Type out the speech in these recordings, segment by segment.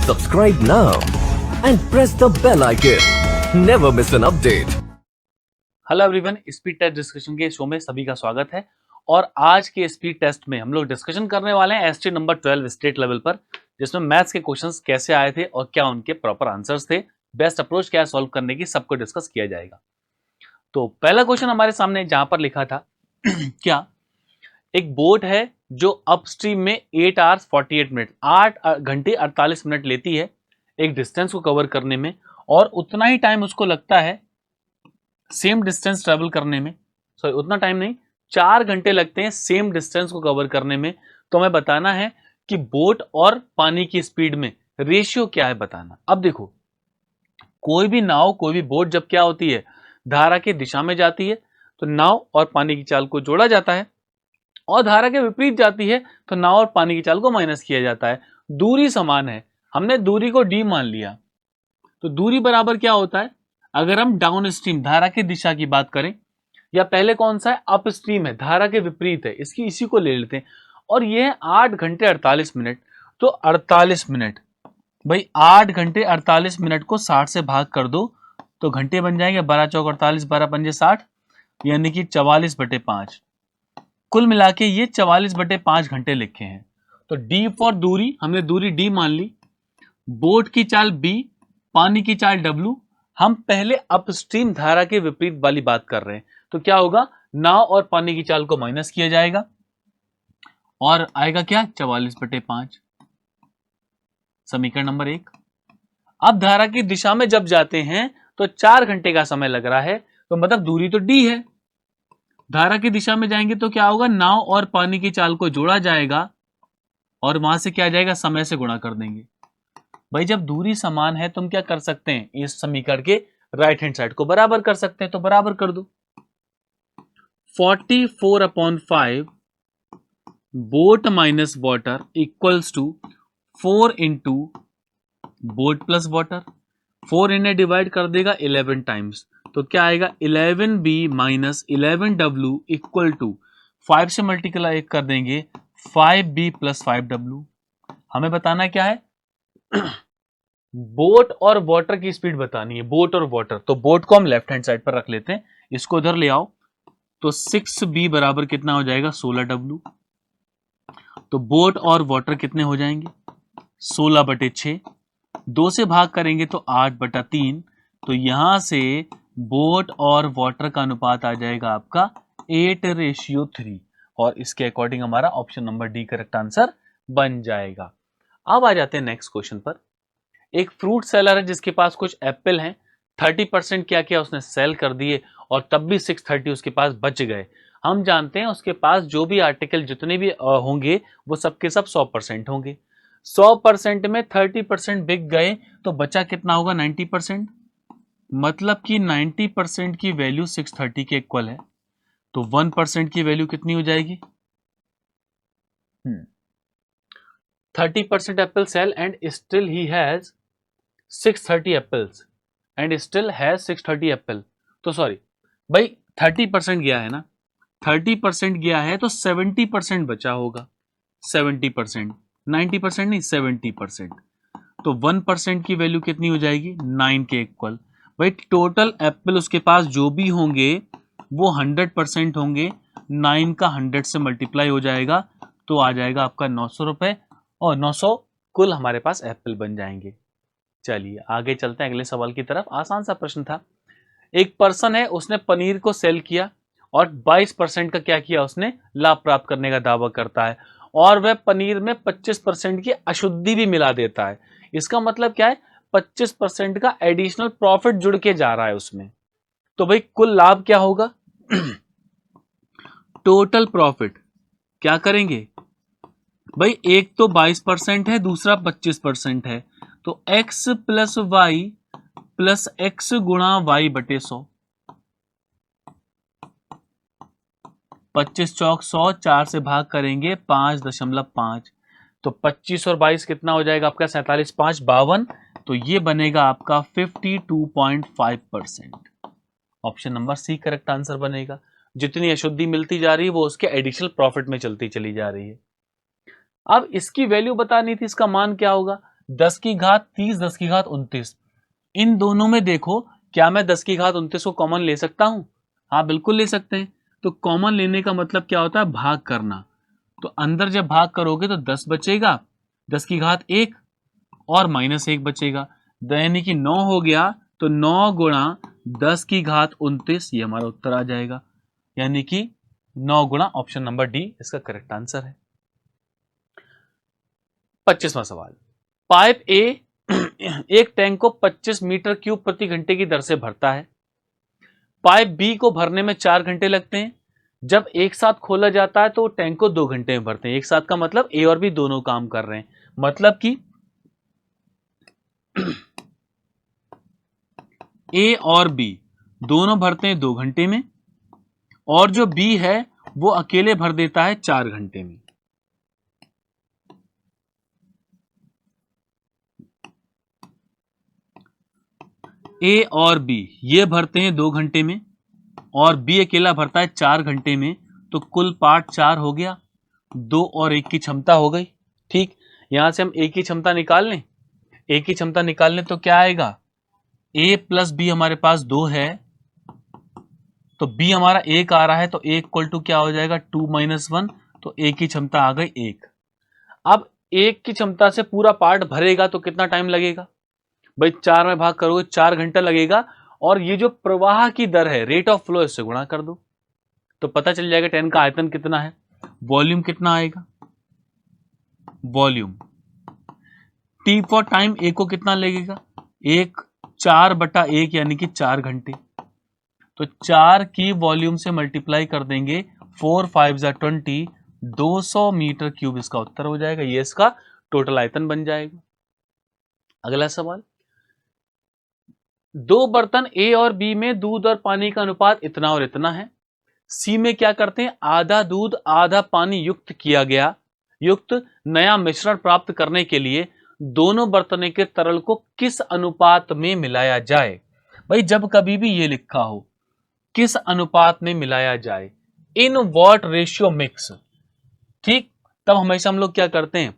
Subscribe now and press the bell icon. Never miss an update. Hello everyone, speed test discussion के show में सभी का स्वागत है। और आज के स्पीड टेस्ट में हम लोग डिस्कशन करने वाले हैं एसटी नंबर 12 स्टेट लेवल पर, जिसमें मैथ्स के क्वेश्चंस कैसे आए थे और क्या उनके प्रॉपर आंसर्स थे, बेस्ट अप्रोच क्या है सॉल्व करने की, सबको डिस्कस किया जाएगा। तो पहला क्वेश्चन हमारे सामने जहां पर लिखा था क्या एक बोट है जो अपस्ट्रीम में 8 आवर्स 48 मिनट 8 घंटे 48 मिनट लेती है एक डिस्टेंस को कवर करने में, और उतना ही टाइम उसको लगता है सेम डिस्टेंस ट्रेवल करने में, सॉरी उतना टाइम नहीं, 4 घंटे लगते हैं सेम डिस्टेंस को कवर करने में। तो हमें बताना है कि बोट और पानी की स्पीड में रेशियो क्या है बताना। अब देखो, कोई भी नाव कोई भी बोट जब क्या होती है, धारा की दिशा में जाती है तो नाव और पानी की चाल को जोड़ा जाता है, और धारा के विपरीत जाती है तो नाव और पानी की चाल को माइनस किया जाता है। दूरी समान है, हमने दूरी को डी मान लिया, तो दूरी बराबर क्या होता है, अगर हम डाउन स्ट्रीम धारा की दिशा की बात करें, या पहले कौन सा है अप स्ट्रीम है धारा के विपरीत है, इसकी इसी को ले लेते हैं, और ये है 8 घंटे 48 मिनट। तो 48 मिनट, भाई 8 घंटे 48 मिनट को 60 से भाग कर दो तो घंटे बन जाएंगे 12 चौक 48, 12 पंजे 60, यानी कि 44/5। कुल मिला के ये 44/5 घंटे लिखे हैं। तो डी फॉर दूरी, हमने दूरी डी मान ली, बोट की चाल बी, पानी की चाल डब्ल्यू। हम पहले अपस्ट्रीम धारा के विपरीत वाली बात कर रहे हैं, तो क्या होगा, नाव और पानी की चाल को माइनस किया जाएगा और आएगा क्या 44/5, समीकरण नंबर 1। अब धारा की दिशा में जब जाते हैं तो 4 घंटे का समय लग रहा है, तो मतलब दूरी तो डी है। धारा की दिशा में जाएंगे तो क्या होगा, नाव और पानी की चाल को जोड़ा जाएगा और वहां से क्या आ जाएगा, समय से गुणा कर देंगे। भाई जब दूरी समान है तुम क्या कर सकते हैं, इस समीकरण के राइट हैंड साइड को बराबर कर सकते हैं, तो बराबर कर दो। 44/5 boat minus water equals to 4 into boat plus water. 4 इन्हें डिवाइड कर देगा 11 टाइम्स, तो क्या आएगा 11b minus 11w equal to 5 से मल्टीप्लाई कर देंगे 5b प्लस 5w। हमें बताना क्या है बोट और वाटर की स्पीड बतानी है, बोट और वाटर। तो बोट को हम लेफ्ट हैंड साइड पर रख लेते हैं, इसको इधर ले आओ, तो 6b बराबर कितना हो जाएगा 16w। तो बोट और वाटर कितने हो जाएंगे 16/6, 2 से भाग करेंगे तो 8/3। तो यहां से बोट और वाटर का अनुपात आ जाएगा आपका 8:3, और इसके अकॉर्डिंग हमारा option number D correct answer बन जाएगा। अब आ जाते हैं नेक्स्ट क्वेश्चन पर। एक फ्रूट सेलर है जिसके पास कुछ एप्पल हैं, 30% क्या किया उसने सेल कर दिए, और तब भी 630 उसके पास बच गए। हम जानते हैं उसके पास जो भी आर्टिकल जितने भी होंगे वो सबके सब 100% होंगे। 100% में 30% बिक गए तो बचा कितना होगा 90%, मतलब कि 90% की वैल्यू 630 के इक्वल है। तो 1% की वैल्यू कितनी हो जाएगी, 30% apple sell and still he has 630 apples, and still has 630 apple. तो सॉरी भाई 30% गया है ना, 30% गया है तो 70% बचा होगा, 70%, 90% नहीं 70%। तो 1% की वैल्यू कितनी हो जाएगी 9 के इक्वल। भाई टोटल एप्पल उसके पास जो भी होंगे वो 100% होंगे, 9 का 100 से मल्टीप्लाई हो जाएगा तो आ जाएगा आपका 900 रुपए, और 900 कुल हमारे पास एप्पल बन जाएंगे। चलिए आगे चलते हैं अगले सवाल की तरफ। आसान सा प्रश्न था। एक पर्सन है, उसने पनीर को सेल किया और 22% का क्या किया, उसने लाभ प्राप्त करने का दावा करता है, और वह पनीर में 25% की अशुद्धि भी मिला देता है। इसका मतलब क्या है, 25% का एडिशनल प्रॉफिट जुड़ के जा रहा है उसमें। तो भाई कुल लाभ क्या होगा टोटल प्रॉफिट क्या करेंगे, भाई एक तो 22% है, दूसरा 25% है, तो x plus Y plus X गुणा वाई बटे 100। 25 चौक 100, 4 से भाग करेंगे 5.5, तो 25 और 22 कितना हो जाएगा आपका 47, 5 52, तो ये बनेगा आपका 52.5%। Option number C correct answer बनेगा। जितनी अशुद्धि मिलती जा रही है वो उसके एडिशनल प्रॉफिट में चलती चली जा रही है। अब इसकी वैल्यू बतानी थी, इसका मान क्या होगा, 10 की घात 30, 10 की घात 29। इन दोनों में देखो, क्या मैं 10 की घात 29 को कॉमन ले सकता हूं? हाँ बिल्कुल ले सकते हैं। तो कॉमन लेने का मतलब क्या होता है? भाग करना। तो अंदर जब भाग करोगे तो 10 बचेगा, 10 की घात 1 और -1 बचेगा, यानी कि 9 हो गया। तो 9 गुणा 10 की घात 29, ये हमारा उत्तर आ जाएगा, यानी कि 9 गुणा, ऑप्शन नंबर डी इसका करेक्ट आंसर है। 25वां सवाल, पाइप ए एक टैंक को 25 मीटर क्यूब प्रति घंटे की दर से भरता है। पाइप बी को भरने में 4 घंटे लगते हैं। जब एक साथ खोला जाता है तो टैंक को 2 घंटे में भरते हैं। एक साथ का मतलब ए और बी दोनों काम कर रहे हैं, मतलब कि ए और बी दोनों भरते हैं 2 घंटे में, और जो बी है वो अकेले भर देता है 4 घंटे में। ए और बी ये भरते हैं 2 घंटे में और बी अकेला भरता है 4 घंटे में, तो कुल पार्ट 4 हो गया, 2 और 1 की क्षमता हो गई। ठीक, यहां से हम ए की क्षमता निकाल लें। ए की क्षमता निकाल लें तो क्या आएगा? ए प्लस बी हमारे पास 2 है, तो बी हमारा 1 आ रहा है, तो ए इक्वल टू क्या हो जाएगा? 2 - 1, तो ए की क्षमता आ गई 1। अब 1 की क्षमता से पूरा पार्ट भरेगा तो कितना टाइम लगेगा भाई? 4 में भाग करोगे 4 घंटा लगेगा, और ये जो प्रवाह की दर है, रेट ऑफ फ्लो, इससे गुणा कर दो तो पता चल जाएगा टैंक का आयतन कितना है, वॉल्यूम कितना आएगा। वॉल्यूम टी फॉर टाइम ए को कितना लगेगा? 4/1 यानी कि 4 घंटे। तो 4 की वॉल्यूम से मल्टीप्लाई कर देंगे, 4 5 जा 20, 200 मीटर क्यूब इसका उत्तर हो जाएगा। ये इसका टोटल आयतन बन जाएगा। अगला सवाल, 2 बर्तन ए और बी में दूध और पानी का अनुपात इतना और इतना है। सी में क्या करते हैं? आधा दूध आधा पानी युक्त नया मिश्रण प्राप्त करने के लिए दोनों बर्तनों के तरल को किस अनुपात में मिलाया जाए। भाई जब कभी भी ये लिखा हो किस अनुपात में मिलाया जाए, इन व्हाट रेशियो मिक्स, ठीक, तब हमेशा हम लोग क्या करते हैं?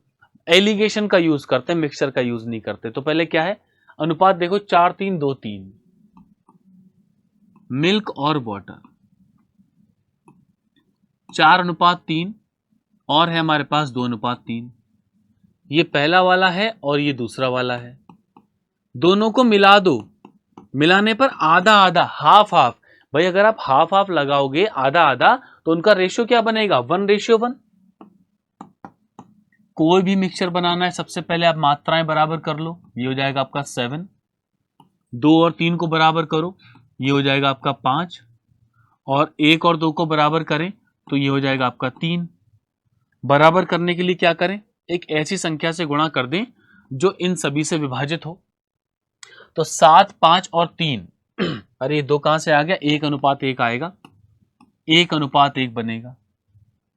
एलिगेशन का यूज करते हैं, मिक्सचर का यूज नहीं करते। तो पहले क्या है अनुपात? देखो 4:3:2:3, मिल्क और वाटर 4:3, और है हमारे पास 2:3। ये पहला वाला है और ये दूसरा वाला है, दोनों को मिला दो। मिलाने पर आधा आधा, हाफ हाफ। भाई अगर आप हाफ हाफ लगाओगे, आधा आधा, तो उनका रेशियो क्या बनेगा? 1:1। कोई भी मिक्सचर बनाना है सबसे पहले आप मात्राएं बराबर कर लो, ये हो जाएगा आपका 7। 2 और 3 को बराबर करो, ये हो जाएगा आपका 5, और 1 और 2 को बराबर करें तो ये हो जाएगा आपका 3। बराबर करने के लिए क्या करें? एक ऐसी संख्या से गुणा कर दें जो इन सभी से विभाजित हो। तो 7, 5 और 3 अरे 2 कहां से आ गया? 1:1 आएगा, 1:1 बनेगा,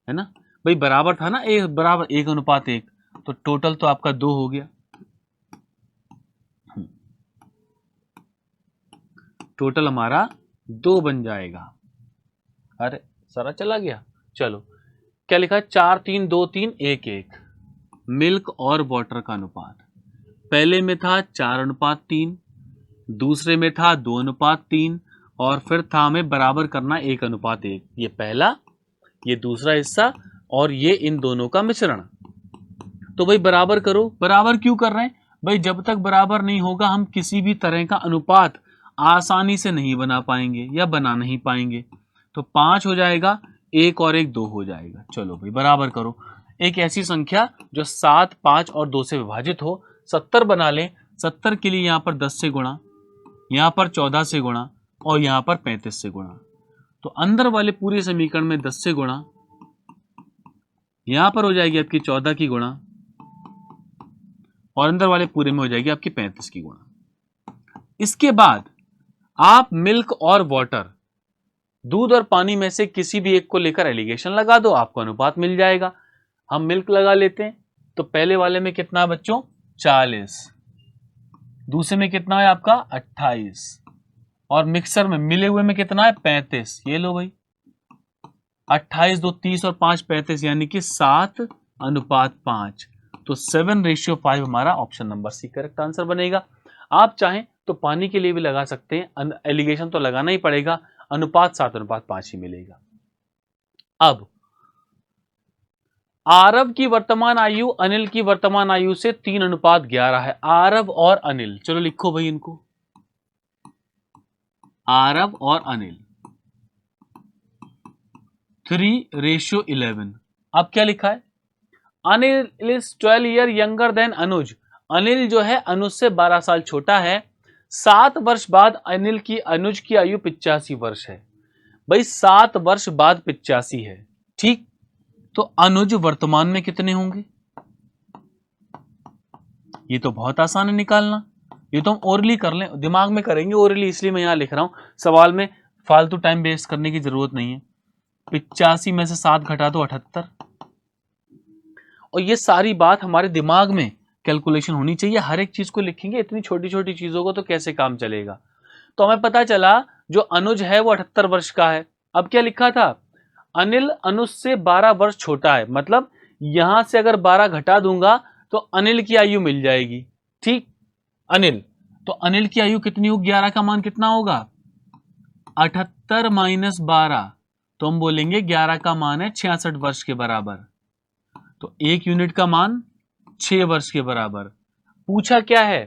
है ना भाई? बराबर था ना, 1 बराबर 1:1, तो टोटल तो आपका 2 हो गया। टोटल हमारा 2 बन जाएगा। अरे सारा चला गया। चलो क्या लिखा है? 4:3:2:3:1:1, मिल्क और वाटर का अनुपात। पहले में था 4:3, दूसरे में था 2:3, और फिर था हमें बराबर करना 1:1। ये पहला, ये दूसरा हिस्सा, और ये इन दोनों का मिश्रण। तो भाई बराबर करो। बराबर क्यों कर रहे हैं भाई? जब तक बराबर नहीं होगा हम किसी भी तरह का अनुपात आसानी से नहीं बना पाएंगे या बना नहीं पाएंगे। तो 5 हो जाएगा, 1 और 1 2 हो जाएगा। चलो भाई बराबर करो। एक ऐसी संख्या जो 7, 5 और 2 से विभाजित हो। 70 बना लें। 70 के लिए यहां पर 10 से गुणा, यहां पर 14 से गुणा, और यहां पर 35 से गुणा। तो अंदर वाले पूरे समीकरण में 10 से गुणा, यहां पर हो जाएगी आपकी 14 की गुणा, और अंदर वाले पूरे में हो जाएगी आपकी 35 की गुणा। इसके बाद आप मिल्क और वाटर, दूध और पानी में से किसी भी एक को लेकर एलिगेशन लगा दो, आपको अनुपात मिल जाएगा। हम मिल्क लगा लेते हैं, तो पहले वाले में कितना है बच्चों? 40, दूसरे में कितना है आपका? 28, और मिक्सर में मिले हुए में कितना है? 35। ये लो भाई, 28 2 30 और 5 35, यानी कि 7:5। तो 7:5 हमारा option number C correct answer बनेगा। आप चाहें तो पानी के लिए भी लगा सकते हैं, एलिगेशन तो लगाना ही पड़ेगा, अनुपात 7:5 ही मिलेगा। अब आरव की वर्तमान आयु अनिल की वर्तमान आयु से 3:11 है। आरव और अनिल, चलो लिखो भाई इनको, आरव और अनिल 3:11। अब क्या लिखा है, Anil is 12 year younger than Anuj. Anil जो है अनुज से 12 साल छोटा है। 7 वर्ष बाद अनुज की आयु 85 वर्ष है। भाई 7 वर्ष बाद 85 है, ठीक। तो अनुज वर्तमान में कितने होंगे, ये तो बहुत आसान है निकालना। ये तो हम ओरली कर लें, दिमाग में करेंगे ओरली, इसलिए मैं यहां लिख रहा हूं। सवाल में फालतू टाइम वेस्ट करने की जरूरत नहीं है। 85 में से 7 घटा दो 78, और ये सारी बात हमारे दिमाग में कैलकुलेशन होनी चाहिए। हर एक चीज को लिखेंगे, इतनी छोटी छोटी चीजों को तो कैसे काम चलेगा। तो हमें पता चला जो अनुज है वो 78 वर्ष का है। अब क्या लिखा था, अनिल अनुज से 12 वर्ष छोटा है, मतलब यहां से अगर 12 घटा दूंगा तो अनिल की आयु मिल जाएगी, ठीक। अनिल, तो अनिल की आयु कितनी होगी, 11 का मान कितना होगा, 78 माइनस 12, तो हम बोलेंगे 11 का मान है 66 वर्ष के बराबर। तो 1 यूनिट का मान 6 वर्ष के बराबर। पूछा क्या है,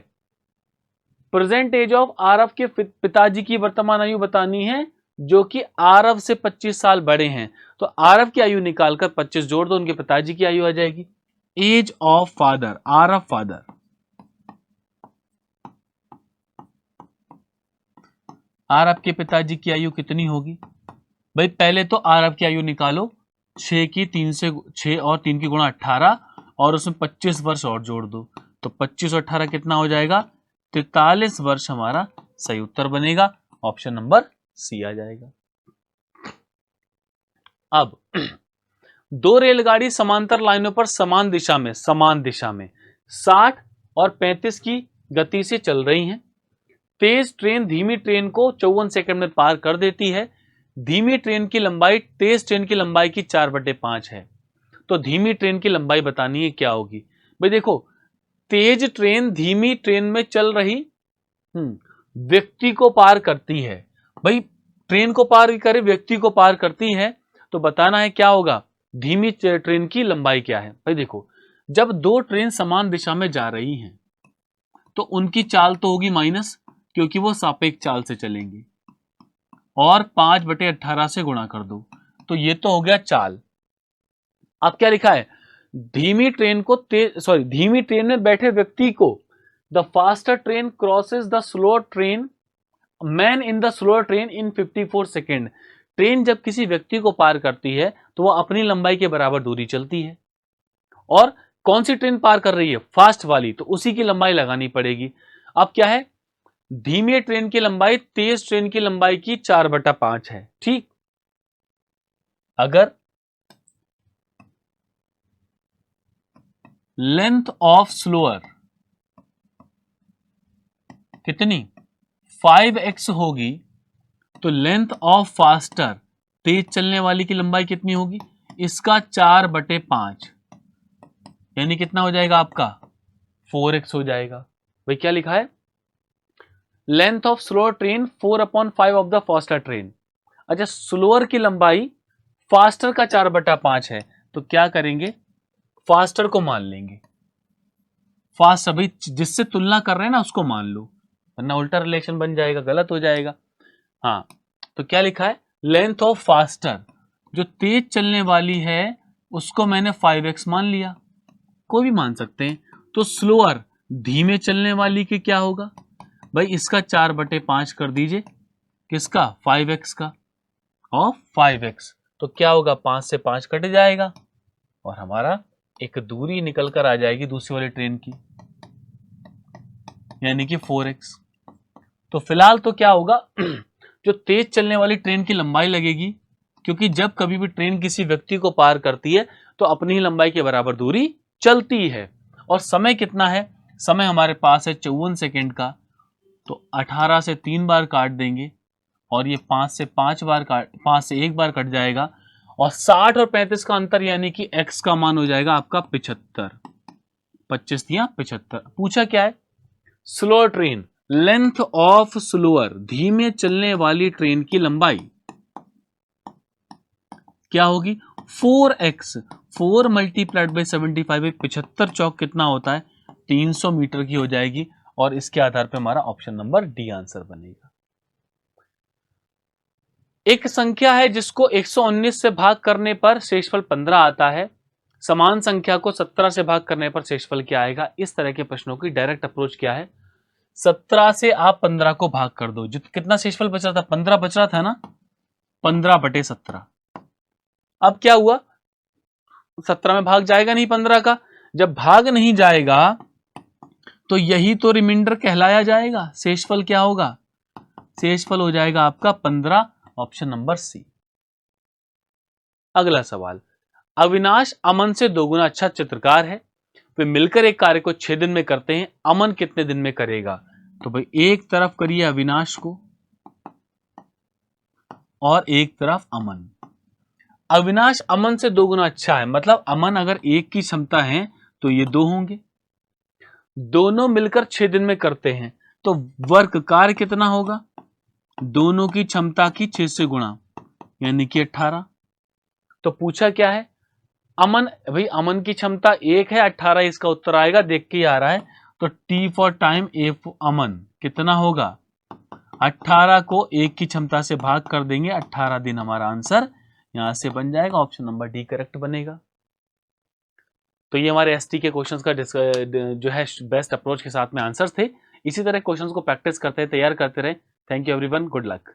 प्रेजेंट एज ऑफ आरव के पिताजी की वर्तमान आयु बतानी है, जो कि आरव से 25 साल बड़े हैं। तो आरव की आयु निकालकर 25 जोड़ दो, उनके पिताजी की आयु आ जाएगी। Age of father, Aarav father, Aarav के पिताजी की आयु कितनी होगी भाई, पहले तो आरव की आयु निकालो, 6 की 3 से 6 और 3 की गुणा 18, और उसमें 25 वर्ष और जोड़ दो, तो 25 और 18 कितना हो जाएगा, 43 वर्ष हमारा सही उत्तर बनेगा। ऑप्शन नंबर सी आ जाएगा। अब 2 रेलगाड़ी समांतर लाइनों पर समान दिशा में 60 और 35 की गति से चल रही हैं। तेज ट्रेन धीमी ट्रेन को 54 सेकंड में पार कर देती है। धीमी ट्रेन की लंबाई तेज ट्रेन की लंबाई की 4/5 है। तो धीमी ट्रेन की लंबाई बतानी है क्या होगी भाई। देखो, तेज ट्रेन धीमी ट्रेन में चल रही व्यक्ति को पार करती है। भाई ट्रेन को पार करे, व्यक्ति को पार करती है, तो बताना है क्या होगा, धीमी ट्रेन की लंबाई क्या है। भाई देखो, जब 2 ट्रेन समान दिशा में जा रही हैं तो उनकी चाल तो होगी माइनस, क्योंकि वो सापेक्ष चाल से चलेंगे, और 5/18 से गुणा कर दो, तो ये तो हो गया चाल। अब क्या लिखा है, धीमी ट्रेन में बैठे व्यक्ति को the faster train crosses the slower train man in the slower train in 54 second. Train जब किसी व्यक्ति को पार करती है तो वह अपनी लंबाई के बराबर दूरी चलती है, और कौन सी ट्रेन पार कर रही है, फास्ट वाली, तो उसी की लंबाई लगानी पड़ेगी। अब क्या है, धीमी ट्रेन की लंबाई तेज ट्रेन की लंबाई की 4/5 है, ठीक। अगर लेंथ ऑफ स्लोअर कितनी 5x होगी, तो लेंथ ऑफ फास्टर तेज चलने वाली की लंबाई कितनी होगी, इसका 4/5, यानी कितना हो जाएगा आपका 4x हो जाएगा। भाई क्या लिखा है, length of slower train 4/5 of the faster train. अच्छा, स्लोअर की लंबाई फास्टर का 4/5 है, तो क्या करेंगे, फास्टर को मान लेंगे। फास्ट अभी जिससे तुलना कर रहे हैं ना उसको मान लो, वरना उल्टा रिलेशन बन जाएगा, गलत हो जाएगा। हाँ, तो क्या लिखा है, लेंथ ऑफ फास्टर, जो तेज चलने वाली है उसको मैंने 5x मान लिया, कोई भी मान सकते हैं। तो स्लोअर धीमे चलने वाली के क्या होगा भाई, इसका 4/5 कर दीजिए, किसका 5x का, ऑफ 5x, तो क्या होगा 5 से 5 कट जाएगा, और हमारा एक दूरी निकल कर आ जाएगी दूसरी वाली ट्रेन की, यानी कि 4x। तो फिलहाल तो क्या होगा, जो तेज चलने वाली ट्रेन की लंबाई लगेगी, क्योंकि जब कभी भी ट्रेन किसी व्यक्ति को पार करती है तो अपनी ही लंबाई के बराबर दूरी चलती है। और समय कितना है, समय हमारे पास है 54 सेकेंड का, तो 18 से 3 बार काट देंगे, और ये 5 से 1 बार कट जाएगा, और 60 और 35 का अंतर यानी कि x का मान हो जाएगा आपका 75। 25 या 75। पूछा क्या है? Slower train, length of slower, धीमे चलने वाली ट्रेन की लंबाई क्या होगी? 4x, 4 मल्टीप्लाइड बाई 75 है, 75 चौक कितना होता है? 300 मीटर की हो जाएगी। और इसके आधार पर हमारा ऑप्शन नंबर डी आंसर बनेगा। एक संख्या है जिसको 119 से भाग करने पर शेषफल 15 आता है, समान संख्या को 17 से भाग करने पर शेषफल क्या आएगा? इस तरह के प्रश्नों की डायरेक्ट अप्रोच क्या है? 17 से आप 15 को भाग कर दो, कितना शेषफल बच रहा था? 15 बच रहा था ना, 15/17। अब क्या हुआ? 17 में भाग जाएगा नहीं 15 का। जब भाग नहीं जाएगा तो यही तो रिमाइंडर कहलाया जाएगा। शेषफल क्या होगा? शेषफल हो जाएगा आपका 15, ऑप्शन नंबर सी। अगला सवाल, अविनाश अमन से 2 गुना अच्छा चित्रकार है, वे मिलकर एक कार्य को 6 दिन में करते हैं, अमन कितने दिन में करेगा? तो भाई एक तरफ करिए अविनाश को और एक तरफ अमन। अविनाश अमन से 2 गुना अच्छा है, मतलब अमन अगर 1 की क्षमता है तो ये 2 होंगे। दोनों मिलकर 6 दिन में करते हैं, तो वर्क कार्य कितना होगा? दोनों की क्षमता की 6 से गुणा, यानी कि 18। तो पूछा क्या है? अमन, भाई अमन की क्षमता 1 है, 18 इसका उत्तर आएगा, देख के ही आ रहा है। तो T for time, A for Aman कितना होगा? 18 को 1 की क्षमता से भाग कर देंगे, 18 दिन हमारा आंसर यहां से बन जाएगा, ऑप्शन नंबर डी करेक्ट बनेगा। तो ये हमारे एसटी के क्वेश्चंस का जो है बेस्ट अप्रोच के साथ में आंसर्स थे। इसी तरह क्वेश्चंस को प्रैक्टिस करते हैं, तैयार करते रहे। Thank you everyone, good luck.